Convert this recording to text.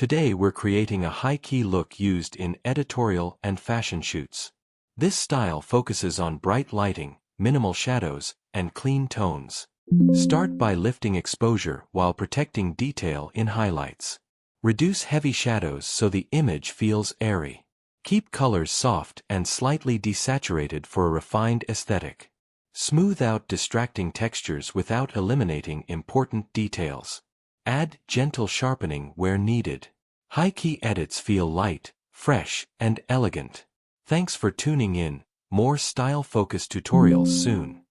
Today we're creating a high-key look used in editorial and fashion shoots. This style focuses on bright lighting, minimal shadows, and clean tones. Start by lifting exposure while protecting detail in highlights. Reduce heavy shadows so the image feels airy. Keep colors soft and slightly desaturated for a refined aesthetic. Smooth out distracting textures without eliminating important details. Add gentle sharpening where needed. High-key edits feel light, fresh, and elegant. Thanks for tuning in. More style-focused tutorials soon.